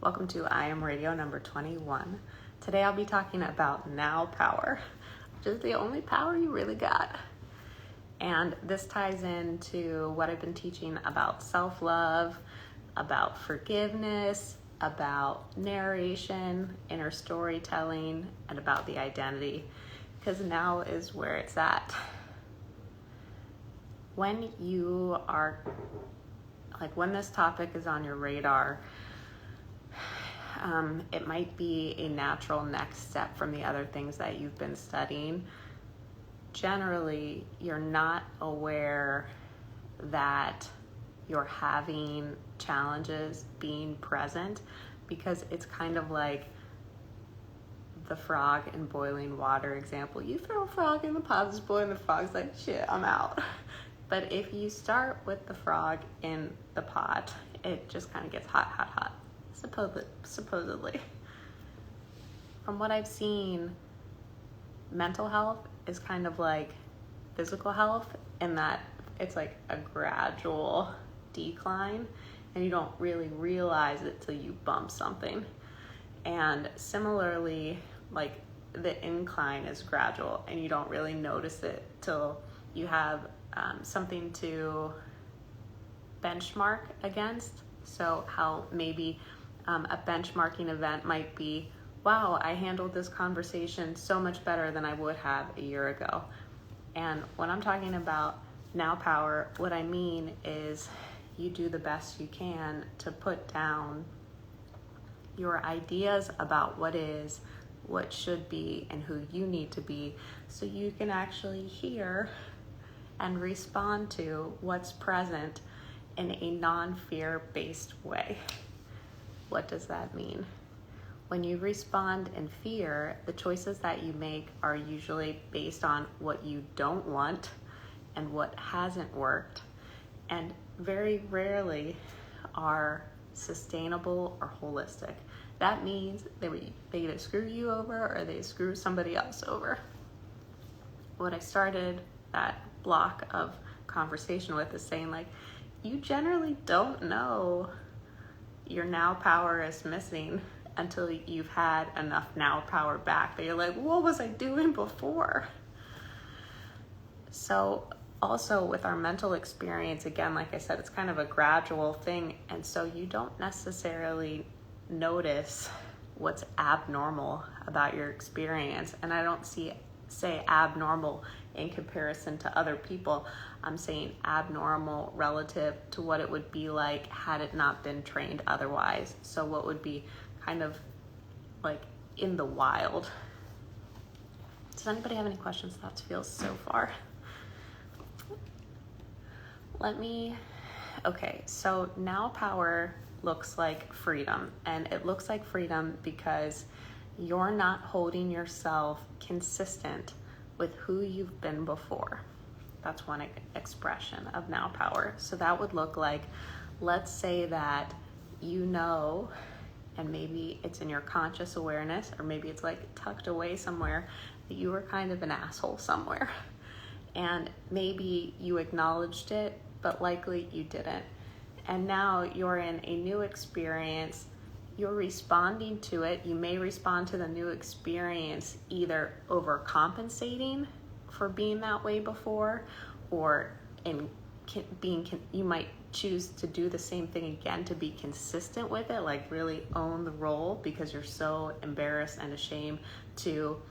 Welcome to iAMradio number 21. Today I'll be talking about NOWpower, which is the only power you really got. And this ties into what I've been teaching about self-love, about forgiveness, about narration, inner storytelling, and about the identity, because now is where it's at. When you are, when this topic is on your radar, it might be a natural next step from the other things that you've been studying. Generally, you're not aware that you're having challenges being present because it's kind of like the frog in boiling water example. You throw a frog in the pot that's boiling, the frog's like, shit, I'm out. But if you start with the frog in the pot, it just kind of gets hot, hot, hot. Supposedly. From what I've seen, mental health is kind of like physical health in that it's like a gradual decline and you don't really realize it till you bump something. And similarly, like the incline is gradual and you don't really notice it till you have something to benchmark against. So how maybe a benchmarking event might be, wow, I handled this conversation so much better than I would have a year ago. And when I'm talking about NOWpower, what I mean is you do the best you can to put down your ideas about what is, what should be, and who you need to be, so you can actually hear and respond to what's present in a non-fear-based way. What does that mean? When you respond in fear, the choices that you make are usually based on what you don't want and what hasn't worked, and very rarely are sustainable or holistic. That means they either screw you over or they screw somebody else over. What I started that block of conversation with is saying, like, you generally don't know your NOWpower is missing until you've had enough NOWpower back that you're like, what was I doing before? So also with our mental experience, again, like I said, it's kind of a gradual thing. And so you don't necessarily notice what's abnormal about your experience. And I don't say abnormal in comparison to other people. I'm saying abnormal relative to what it would be like had it not been trained otherwise. So what would be kind of like in the wild. Does anybody have any questions, thoughts, feels so far? Okay, so NOWpower looks like freedom, and it looks like freedom because you're not holding yourself consistent with who you've been before. That's one expression of NOWpower. So that would look like, let's say that you know, and maybe it's in your conscious awareness, or maybe it's like tucked away somewhere, that you were kind of an asshole somewhere. And maybe you acknowledged it, but likely you didn't. And now you're in a new experience. You're responding to it. You may respond to the new experience either overcompensating for being that way before, or you might choose to do the same thing again to be consistent with it, like really own the role because you're so embarrassed and ashamed to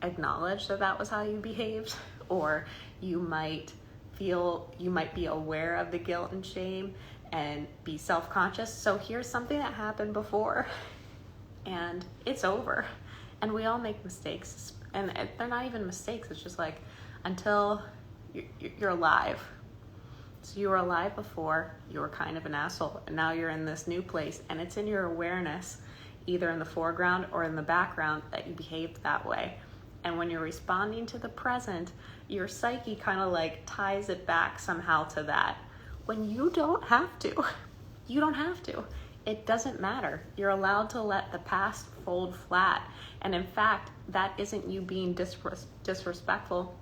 acknowledge that that was how you behaved. Or you might be aware of the guilt and shame and be self-conscious. So here's something that happened before and it's over. And we all make mistakes, and they're not even mistakes. It's just like until you're alive. So you were alive before, you were kind of an asshole, and now you're in this new place, and it's in your awareness, either in the foreground or in the background, that you behaved that way. And when you're responding to the present, your psyche kind of like ties it back somehow to that, when you don't have to. You don't have to. It doesn't matter. You're allowed to let the past fold flat. And in fact, that isn't you being disrespectful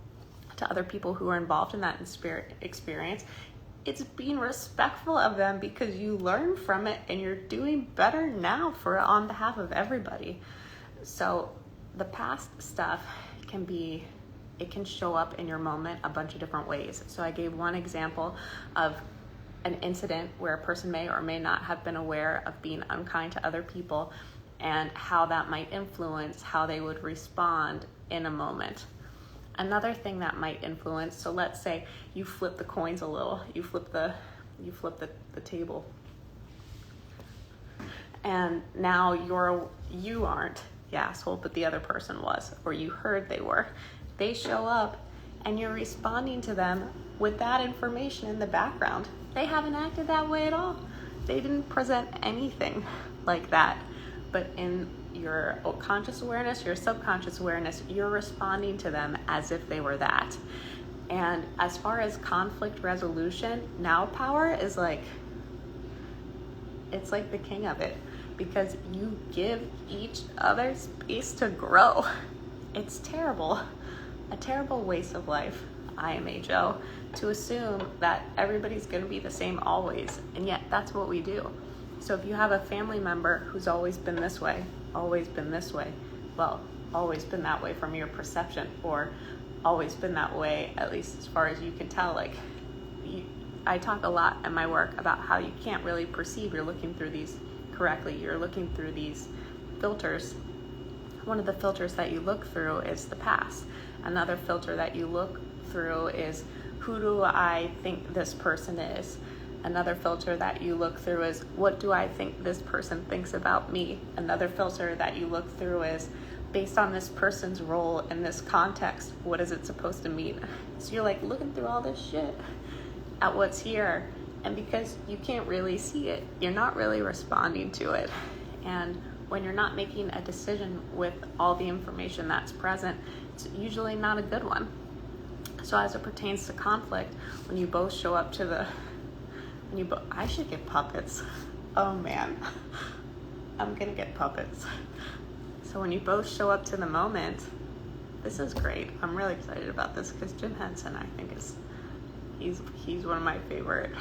to other people who are involved in that experience. it's being respectful of them because you learn from it and you're doing better now on behalf of everybody. So the past stuff it can show up in your moment a bunch of different ways. So I gave one example of an incident where a person may or may not have been aware of being unkind to other people and how that might influence how they would respond in a moment. Another thing that might influence, so let's say you flip the coins a little, you flip the table, and now you aren't the asshole, but the other person was, or you heard they were. They show up and you're responding to them with that information in the background. They haven't acted that way at all. They didn't present anything like that. But in your conscious awareness, your subconscious awareness, you're responding to them as if they were that. And as far as conflict resolution, NOWpower is it's like the king of it, because you give each other space to grow. It's terrible. A terrible waste of life, iAMradio, to assume that everybody's going to be the same always, and yet that's what we do. So if you have a family member who's always been this way, well, always been that way from your perception, or always been that way, at least as far as you can tell, I talk a lot in my work about how you can't really perceive you're looking through these correctly. You're looking through these filters. One of the filters that you look through is the past. Another filter that you look through is, who do I think this person is? Another filter that you look through is, what do I think this person thinks about me? Another filter that you look through is, based on this person's role in this context, what is it supposed to mean? So you're looking through all this shit at what's here, and because you can't really see it, you're not really responding to it. And when you're not making a decision with all the information that's present, it's usually not a good one. So as it pertains to conflict, when you both show up to I should get puppets. Oh man, I'm gonna get puppets. So when you both show up to the moment, this is great. I'm really excited about this because Jim Henson, I think, he's one of my favorite.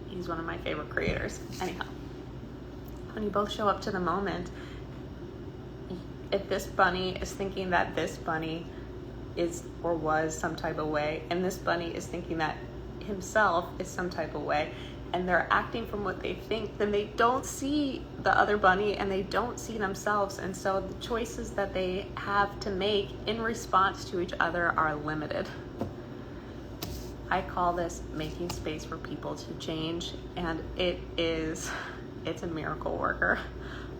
He's one of my favorite creators. Anyhow, when you both show up to the moment, if this bunny is thinking that this bunny is or was some type of way, and this bunny is thinking that himself is some type of way, and they're acting from what they think, then they don't see the other bunny and they don't see themselves, and so the choices that they have to make in response to each other are limited. I call this making space for people to change, and it's a miracle worker.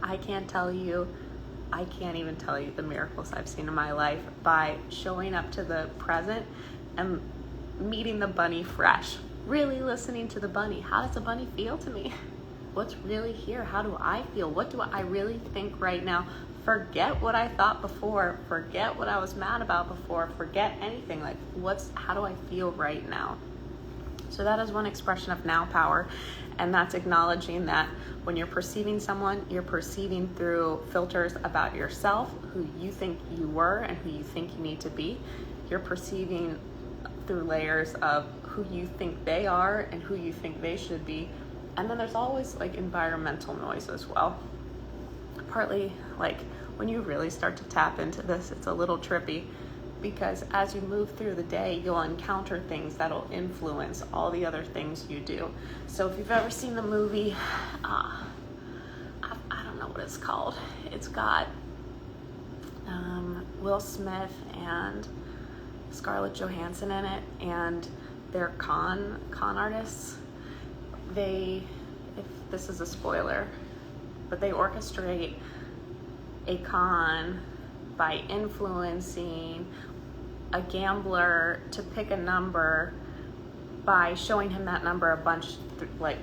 I can't even tell you the miracles I've seen in my life by showing up to the present and meeting the bunny fresh, really listening to the bunny. How does the bunny feel to me? What's really here? How do I feel? What do I really think right now? Forget what I thought before. Forget what I was mad about before. Forget anything. How do I feel right now? So that is one expression of NOWpower, and that's acknowledging that when you're perceiving someone, you're perceiving through filters about yourself, who you think you were and who you think you need to be. You're perceiving through layers of who you think they are and who you think they should be. And then there's always environmental noise as well. Partly when you really start to tap into this, it's a little trippy, because as you move through the day, you'll encounter things that'll influence all the other things you do. So if you've ever seen the movie, I don't know what it's called. It's got Will Smith and Scarlett Johansson in it, and they're con artists. If this is a spoiler, but they orchestrate a con by influencing a gambler to pick a number by showing him that number a bunch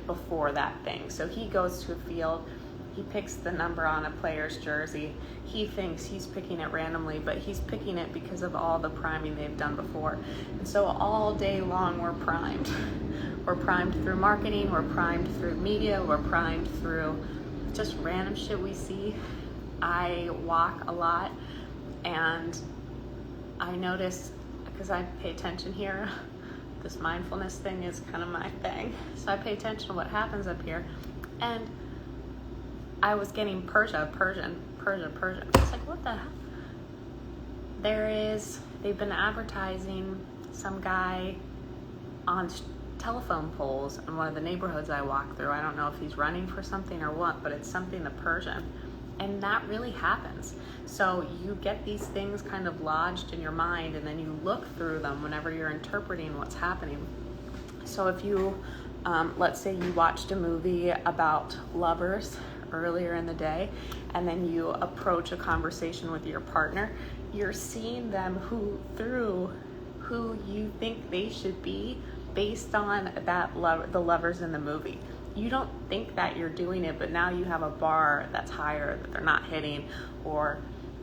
before that thing. So he goes to a field, he picks the number on a player's jersey. He thinks he's picking it randomly, but he's picking it because of all the priming they've done before. And so all day long we're primed. We're primed through marketing, we're primed through media, we're primed through just random shit we see. I walk a lot, and I notice, because I pay attention here, this mindfulness thing is kind of my thing. So I pay attention to what happens up here. And I was getting Persian. It's like, what the hell? They've been advertising some guy on telephone poles in one of the neighborhoods I walk through. I don't know if he's running for something or what, but it's something to Persian. And that really happens. So you get these things kind of lodged in your mind, and then you look through them whenever you're interpreting what's happening. So if you, let's say you watched a movie about lovers earlier in the day, and then you approach a conversation with your partner, you're seeing them through who you think they should be based on the lovers in the movie. You don't think that you're doing it, but now you have a bar that's higher that they're not hitting, or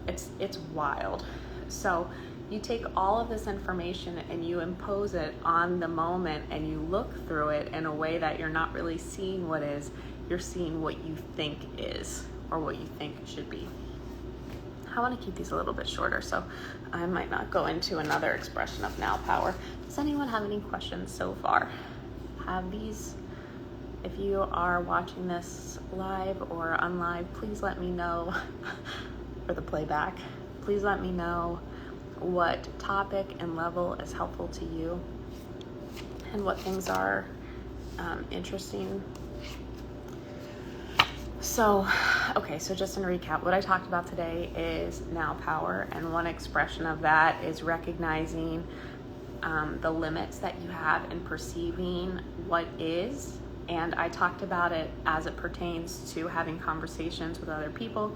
it's wild. So you take all of this information and you impose it on the moment, and you look through it in a way that you're not really seeing what is, you're seeing what you think is, or what you think it should be. I want to keep these a little bit shorter, so I might not go into another expression of NOWpower. Does anyone have any questions so far? If you are watching this live or unlive, please let me know, for the playback, please let me know what topic and level is helpful to you and what things are interesting. So just in recap, what I talked about today is NOWpower, and one expression of that is recognizing the limits that you have in perceiving what is. And I talked about it as it pertains to having conversations with other people,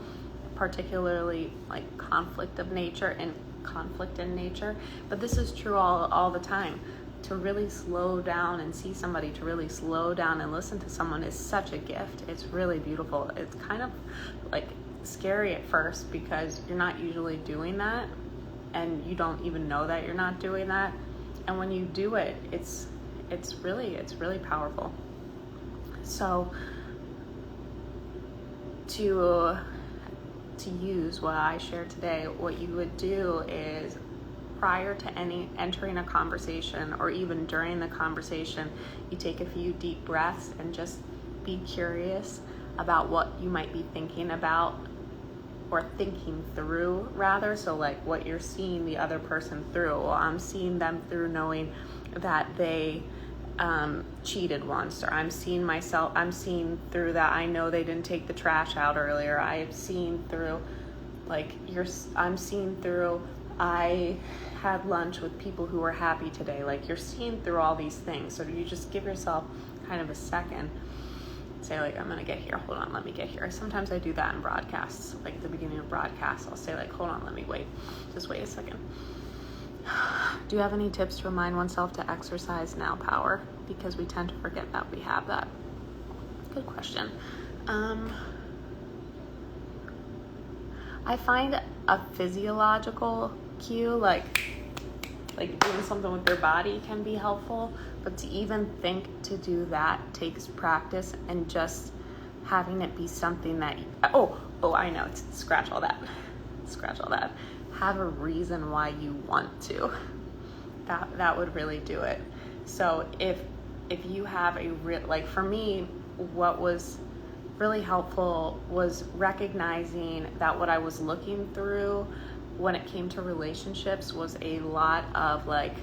particularly like conflict in nature. But this is true all the time. To really slow down and see somebody, to really slow down and listen to someone is such a gift. It's really beautiful. It's kind of like scary at first because you're not usually doing that, and you don't even know that you're not doing that. And when you do it, it's really powerful. So to use what I shared today, what you would do is, prior to entering a conversation, or even during the conversation, you take a few deep breaths and just be curious about what you might be thinking about, or thinking through rather. So like what you're seeing the other person through. Well, I'm seeing them through knowing that they cheated once, or I'm seeing through that I know they didn't take the trash out earlier. I'm seeing through I had lunch with people who were happy today. Like, you're seeing through all these things. So you just give yourself kind of a second. Say like, I'm going to get here. Hold on, let me get here. Sometimes I do that in broadcasts. Like at the beginning of broadcasts, I'll say like, hold on, let me wait. Just wait a second. Do you have any tips to remind oneself to exercise NOWpower? Because we tend to forget that we have that. Good question. I find a physiological cue, like doing something with their body, can be helpful, but to even think to do that takes practice, and just having it be something that I know, scratch all that. Have a reason why you want to. That would really do it. So if you have for me, what was really helpful was recognizing that what I was looking through when it came to relationships was a lot of like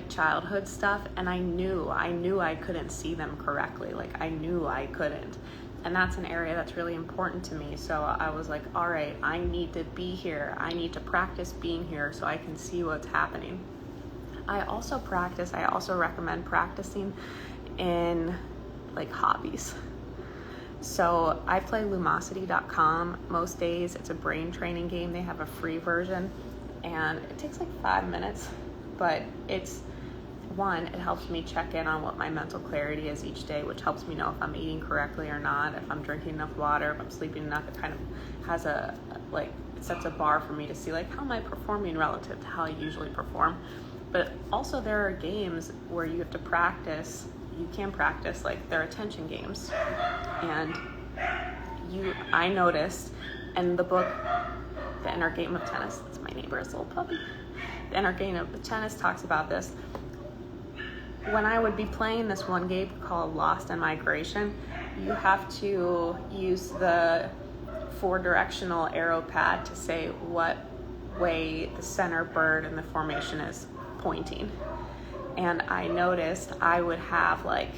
childhood stuff, and I knew I couldn't see them correctly. Like, I knew I couldn't, and that's an area that's really important to me. So I was like, all right, I need to be here. I need to practice being here so I can see what's happening. I also recommend practicing in like hobbies. So I play Lumosity.com most days. It's a brain training game. They have a free version, and it takes like 5 minutes, but it helps me check in on what my mental clarity is each day, which helps me know if I'm eating correctly or not, if I'm drinking enough water, if I'm sleeping enough. It kind of has it sets a bar for me to see like, how am I performing relative to how I usually perform. But also there are games where you have to practice. You can practice, like they're attention games. And I noticed in the book, The Inner Game of Tennis, that's my neighbor's little puppy. The Inner Game of Tennis talks about this. when I would be playing this one game called Lost in Migration, you have to use the 4-directional arrow pad to say what way the center bird in the formation is pointing. And I noticed I would have like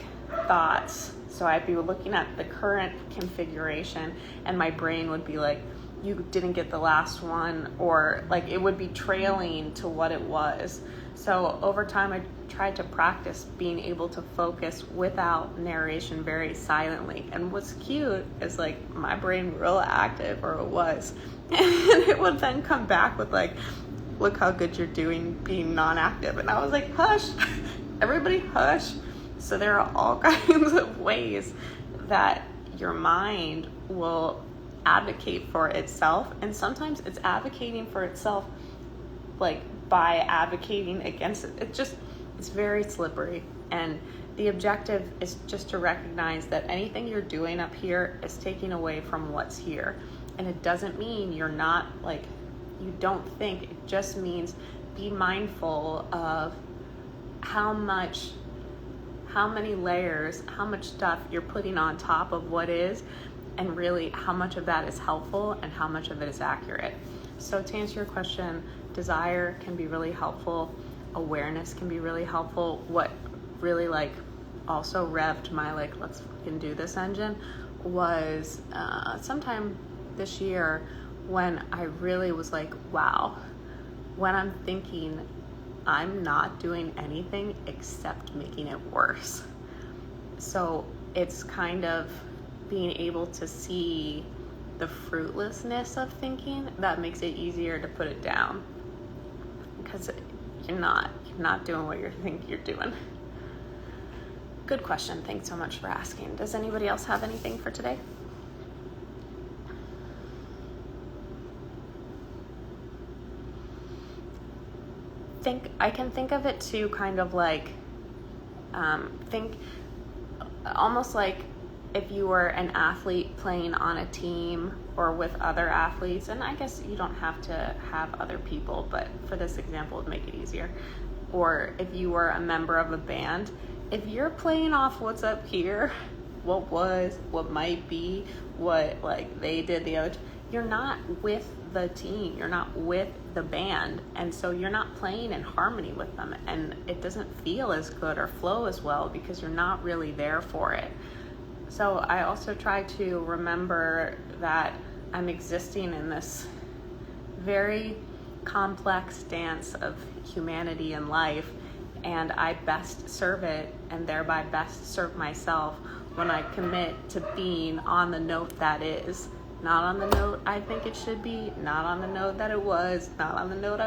thoughts. So I'd be looking at the current configuration and my brain would be like, you didn't get the last one, or like it would be trailing to what it was. So over time I tried to practice being able to focus without narration very silently. And what's cute is like my brain real active, or it was, and it would then come back with like, look how good you're doing being non-active. And I was like, hush, everybody hush. So there are all kinds of ways that your mind will advocate for itself, and sometimes it's advocating for itself like by advocating against it. It's very slippery, and the objective is just to recognize that anything you're doing up here is taking away from what's here. And it doesn't mean you're not like, you don't think, it just means be mindful of how many layers, how much stuff you're putting on top of what is, and really how much of that is helpful and how much of it is accurate. So to answer your question, desire can be really helpful. Awareness can be really helpful. What really like also revved my like, let's fucking do this engine was sometime this year when I really was like, wow, when I'm thinking I'm not doing anything except making it worse. So it's kind of being able to see the fruitlessness of thinking that makes it easier to put it down, because you're not doing what you think you're doing. Good question. Thanks so much for asking. Does anybody else have anything for today? I can think of it too, kind of like think almost like if you were an athlete playing on a team or with other athletes, and I guess you don't have to have other people, but for this example it would make it easier. Or if you were a member of a band, if you're playing off what's up here, what was, what might be, what like they did the other, you're not with the team, you're not with the band, and so you're not playing in harmony with them, and it doesn't feel as good or flow as well because you're not really there for it. So I also try to remember that I'm existing in this very complex dance of humanity and life, and I best serve it and thereby best serve myself when I commit to being on the note that is, not on the note I think it should be, not on the note that it was, not on the note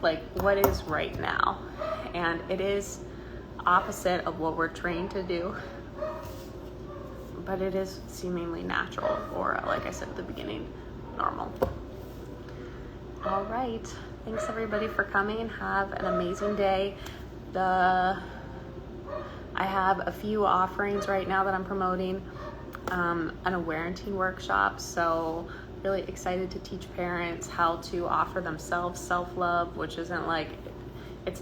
like what is right now. And it is opposite of what we're trained to do, but it is seemingly natural, or like I said at the beginning, normal. All right. Thanks everybody for coming. Have an amazing day. I have a few offerings right now that I'm promoting. An awarenting workshop. So really excited to teach parents how to offer themselves self-love, which isn't like, it's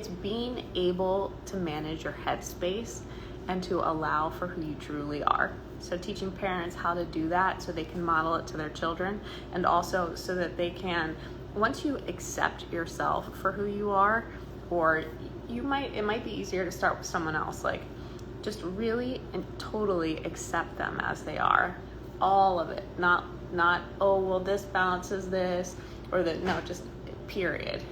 being able to manage your headspace and to allow for who you truly are. So teaching parents how to do that so they can model it to their children, and also so that they can, once you accept yourself for who you are, or it might be easier to start with someone else, like just really and totally accept them as they are, all of it, not oh well this balances this, or that, no, just period.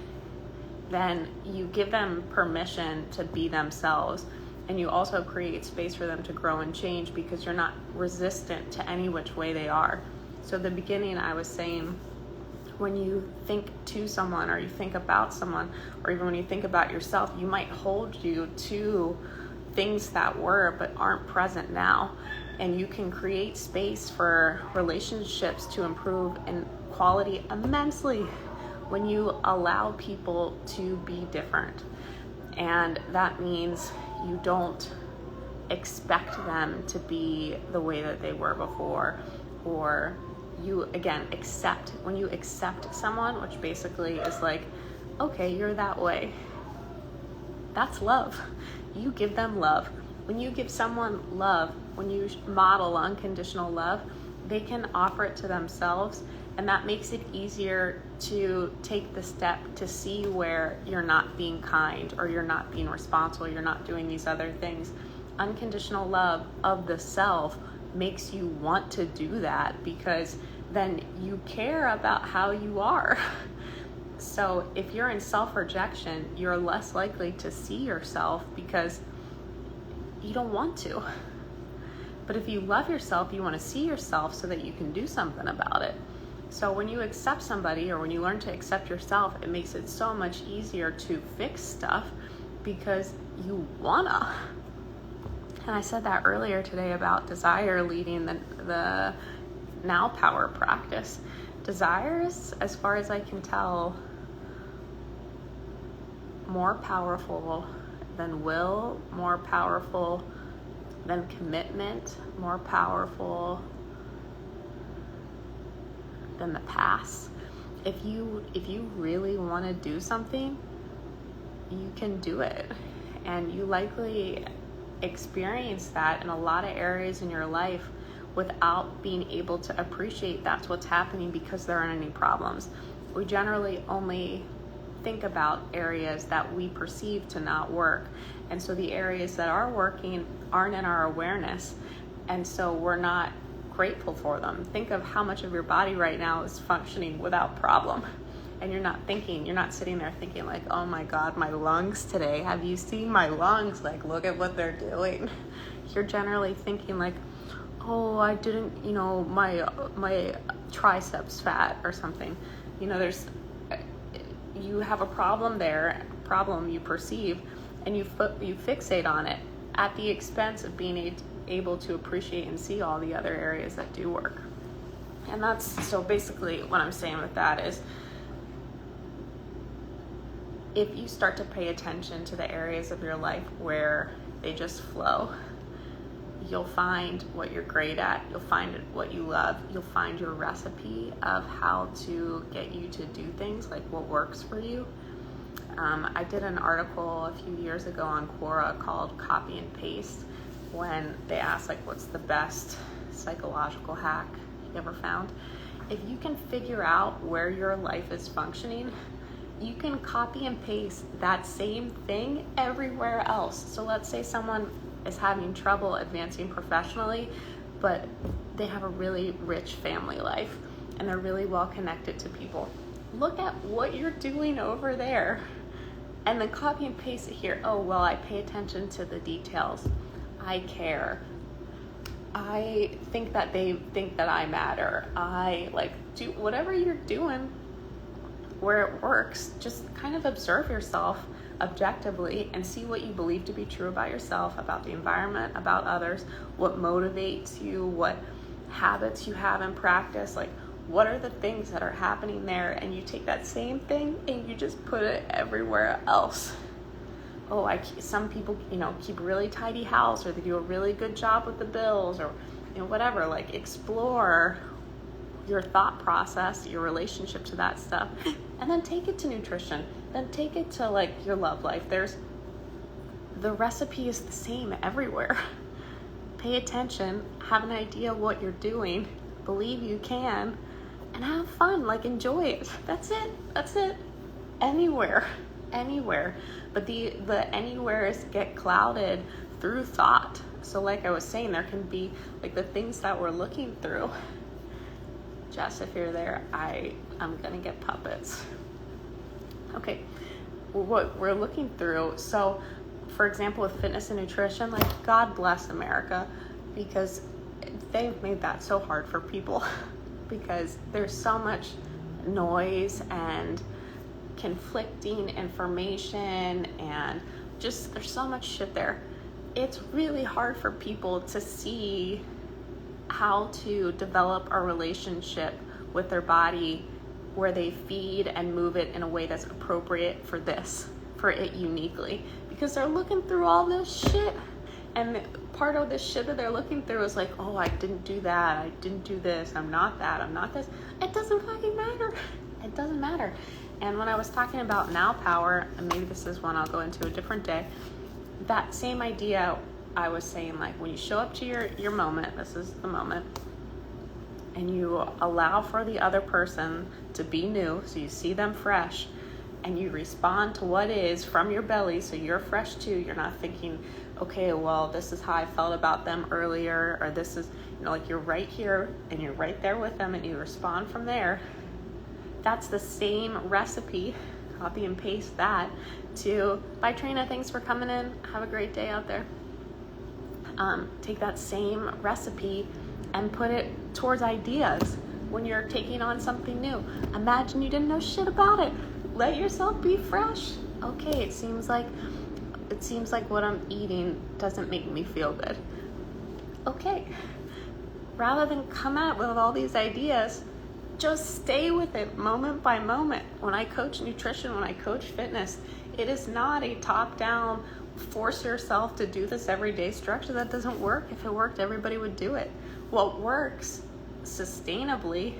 Then you give them permission to be themselves, and you also create space for them to grow and change because you're not resistant to any which way they are. So at the beginning I was saying, when you think to someone, or you think about someone, or even when you think about yourself, you might hold you to things that were but aren't present now, and you can create space for relationships to improve in quality immensely when you allow people to be different. And that means you don't expect them to be the way that they were before, or you again accept, when you accept someone, which basically is like, okay, you're that way, That's love. You give them love. When you give someone love, when you model unconditional love, they can offer it to themselves, and that makes it easier to take the step to see where you're not being kind, or you're not being responsible, you're not doing these other things. Unconditional love of the self makes you want to do that, because then you care about how you are. So if you're in self-rejection, you're less likely to see yourself because you don't want to. But if you love yourself, you want to see yourself so that you can do something about it. So when you accept somebody, or when you learn to accept yourself, it makes it so much easier to fix stuff because you wanna. And I said that earlier today about desire leading the NOWpower practice. Desire is, as far as I can tell, more powerful than will, more powerful than commitment, more powerful than the past. If you really want to do something, you can do it. And you likely experience that in a lot of areas in your life without being able to appreciate that's what's happening because there aren't any problems. We generally only think about areas that we perceive to not work. And so the areas that are working aren't in our awareness. And so we're not grateful for them. Think of how much of your body right now is functioning without problem. And you're not sitting there thinking like, oh my God, my lungs today. Have you seen my lungs? Like, look at what they're doing. You're generally thinking like, oh, I didn't, my triceps fat or something. You have a problem there, problem you perceive, and you fixate on it at the expense of being able to appreciate and see all the other areas that do work. And that's, so basically what I'm saying with that is, if you start to pay attention to the areas of your life where they just flow, you'll find what you're great at, you'll find what you love, you'll find your recipe of how to get you to do things, like what works for you. I did an article a few years ago on Quora called Copy and Paste, when they asked like, what's the best psychological hack you ever found? If you can figure out where your life is functioning, you can copy and paste that same thing everywhere else. So let's say someone is having trouble advancing professionally, but they have a really rich family life and they're really well connected to people. Look at what you're doing over there and then copy and paste it here. Oh, well, I pay attention to the details. I care. I think that they think that I matter. I do whatever you're doing where it works. Just kind of observe yourself objectively and see what you believe to be true about yourself, about the environment, about others, what motivates you, what habits you have in practice, like what are the things that are happening there, and you take that same thing and you just put it everywhere else. Oh, some people, keep a really tidy house, or they do a really good job with the bills, or whatever. Like, explore your thought process, your relationship to that stuff, and then take it to nutrition. Then take it to your love life. The recipe is the same everywhere. Pay attention, have an idea of what you're doing, believe you can, and have fun. Enjoy it. That's it. Anywhere. But the anywheres get clouded through thought. So like I was saying, there can be the things that we're looking through. Jess, if you're there, I'm gonna get puppets. Okay, what we're looking through. So for example, with fitness and nutrition, God bless America, because they've made that so hard for people because there's so much noise and conflicting information, and just there's so much shit there. It's really hard for people to see how to develop a relationship with their body where they feed and move it in a way that's appropriate for it uniquely, because they're looking through all this shit, and part of this shit that they're looking through is oh, I didn't do that, I didn't do this, I'm not that, I'm not this. It doesn't fucking matter. It doesn't matter. And when I was talking about NOWpower, and maybe this is one I'll go into a different day, that same idea, I was saying, like, when you show up to your moment, this is the moment, and you allow for the other person to be new, so you see them fresh, and you respond to what is from your belly, so you're fresh too. You're not thinking, okay, well, this is how I felt about them earlier, or this is, like, you're right here, and you're right there with them, and you respond from there. That's the same recipe. Copy and paste that to, bye Trina, thanks for coming in. Have a great day out there. Take that same recipe and put it towards ideas when you're taking on something new. Imagine you didn't know shit about it. Let yourself be fresh. Okay, it seems like what I'm eating doesn't make me feel good. Okay. Rather than come out with all these ideas, just stay with it moment by moment. When I coach nutrition, when I coach fitness, it is not a top-down, force yourself to do this every day structure. That doesn't work. If it worked, everybody would do it. What works sustainably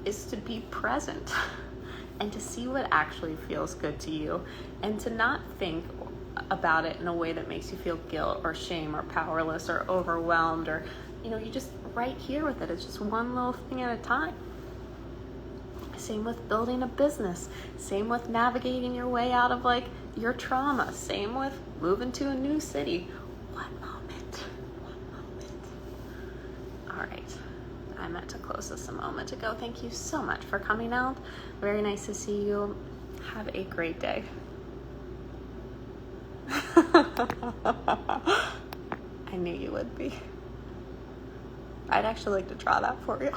is to be present and to see what actually feels good to you, and to not think about it in a way that makes you feel guilt or shame or powerless or overwhelmed, or, you just right here with it. It's just one little thing at a time. Same with building a business. Same with navigating your way out of your trauma. Same with moving to a new city. One moment. All right. I meant to close this a moment ago. Thank you so much for coming out. Very nice to see you. Have a great day. I knew you would be. I'd actually like to draw that for you.